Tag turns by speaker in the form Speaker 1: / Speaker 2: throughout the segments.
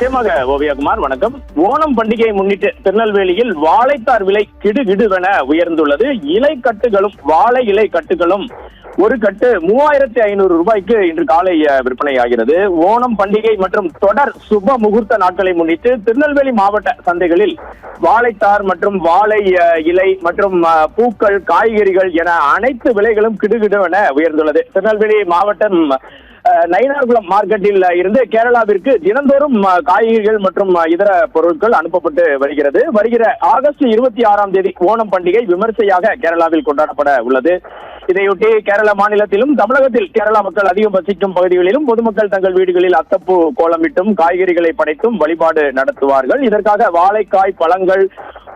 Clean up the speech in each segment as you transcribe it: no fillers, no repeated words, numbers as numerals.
Speaker 1: நிச்சயமாக ஓவியகுமார், வணக்கம். ஓணம் பண்டிகையை முன்னிட்டு திருநெல்வேலியில் வாழைத்தார் விலை கிடுகிடுவென உயர்ந்துள்ளது. இலை கட்டுகளும் வாழை இலை கட்டுகளும் ஒரு கட்டு 3500 ரூபாய்க்கு இன்று காலை விற்பனையாகிறது. ஓணம் பண்டிகை மற்றும் தொடர் சுப முகூர்த்த நாட்களை முன்னிட்டு திருநெல்வேலி மாவட்ட சந்தைகளில் வாழைத்தார் மற்றும் வாழை இலை மற்றும் பூக்கள், காய்கறிகள் என அனைத்து விலைகளும் கிடுகிடுவென உயர்ந்துள்ளது. திருநெல்வேலி மாவட்டம் நயினார்குளம் மார்க்கெட்டில் இருந்து கேரளாவிற்கு தினந்தோறும் காய்கறிகள் மற்றும் இதர பொருட்கள் அனுப்பப்பட்டு வருகிறது. வருகிற ஆகஸ்ட் 26 ஓணம் பண்டிகை விமர்சையாக கேரளாவில் கொண்டாடப்பட உள்ளது. இதையொட்டி கேரள மாநிலத்திலும் தமிழகத்தில் கேரளா மக்கள் அதிகம் வசிக்கும் பகுதிகளிலும் பொதுமக்கள் தங்கள் வீடுகளில் அத்தப்பூ கோலமிட்டும் காய்கறிகளை படைத்தும் வழிபாடு நடத்துவார்கள். இதற்காக வாழைக்காய், பழங்கள்,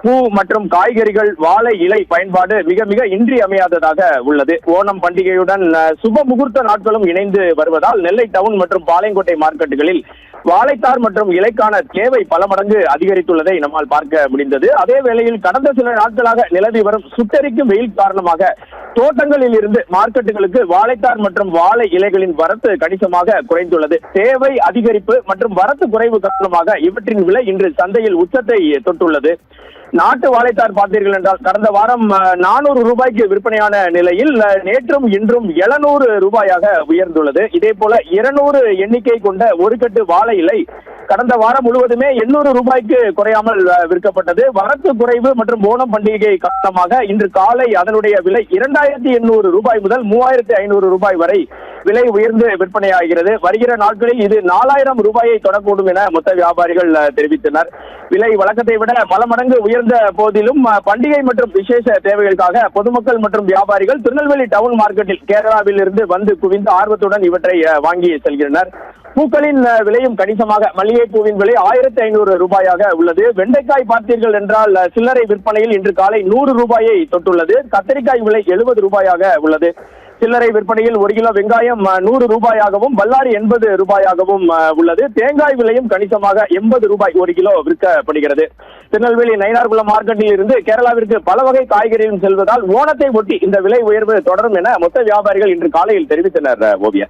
Speaker 1: பூ மற்றும் காய்கறிகள், வாழை இலை பயன்பாடு மிக மிக இன்றியமையாததாக உள்ளது. ஓணம் பண்டிகையுடன் சுப முகூர்த்த நாட்களும் இணைந்து வருவதால் நெல்லை டவுன் மற்றும் பாளையங்கோட்டை மார்க்கெட்டுகளில் வாழைத்தார் மற்றும் இலைக்கான தேவை பல மடங்கு அதிகரித்துள்ளதை நம்மால் பார்க்க முடிந்தது. அதே வேளையில் கடந்த சில நாட்களாக நிலவி வரும் சுட்டெரிக்கும் வெயில் காரணமாக தோட்டங்களில் இருந்து மார்க்கெட்டுகளுக்கு வாழைத்தார் மற்றும் வாழை இலைகளின் வரத்து கணிசமாக குறைந்துள்ளது. தேவை அதிகரிப்பு மற்றும் வரத்து குறைவு காரணமாக இவற்றின் விலை இன்று சந்தையில் உச்சத்தை தொட்டுள்ளது. நாட்டு வாழைத்தார் பார்த்தீர்கள் என்றால் கடந்த வாரம் 400 ரூபாய்க்கு விற்பனையான நிலையில் நேற்றும் இன்றும் 700 ரூபாயாக உயர்ந்துள்ளது. இதே போல 200 எண்ணிக்கை கொண்ட ஒரு கட்டு வாழை இலை கடந்த வாரம் முழுவதுமே 800 ரூபாய்க்கு குறையாமல் விற்கப்பட்டது. வரத்து குறைவு மற்றும் ஓணம் பண்டிகை காரணமாக இன்று காலை அதனுடைய விலை 2800 ரூபாய் முதல் 3500 ரூபாய் வரை விலை உயர்ந்து விற்பனையாகிறது. வருகிற நாட்களில் இது 4000 ரூபாயை தொடக்கூடும் என மொத்த வியாபாரிகள் தெரிவித்தனர். விலை வழக்கத்தை விட பல மடங்கு உயர்ந்த போதிலும் பண்டிகை மற்றும் விசேஷ தேவைகளுக்காக பொதுமக்கள் மற்றும் வியாபாரிகள் திருநெல்வேலி டவுன் மார்க்கெட்டில் கேரளாவில் இருந்து வந்து குவிந்த ஆர்வத்துடன் இவற்றை வாங்கி செல்கின்றனர். பூக்களின் விலையும் கணிசமாக மல்லிகை பூவின் விலை 1500 ரூபாயாக உள்ளது. வெண்டைக்காய் பார்த்தீர்கள் என்றால் சில்லறை விற்பனையில் இன்று காலை 100 ரூபாயை தொட்டுள்ளது. கத்தரிக்காய் விலை 70 ரூபாயாக உள்ளது. சில்லறை விற்பனையில் 1 கிலோ வெங்காயம் 100 ரூபாயாகவும் பல்லாரி 80 ரூபாயாகவும் உள்ளது. தேங்காய் விலையும் கணிசமாக 80 ரூபாய் 1 கிலோ விற்கப்படுகிறது. திருநெல்வேலி நயினார்குளம் மார்க்கெட்டில் இருந்து கேரளாவிற்கு பல வகை காய்கறிகளும் செல்வதால் ஓணத்தை ஒட்டி இந்த விலை உயர்வு தொடரும் என மொத்த வியாபாரிகள் இன்று காலையில் தெரிவித்தனர். ஓவியா.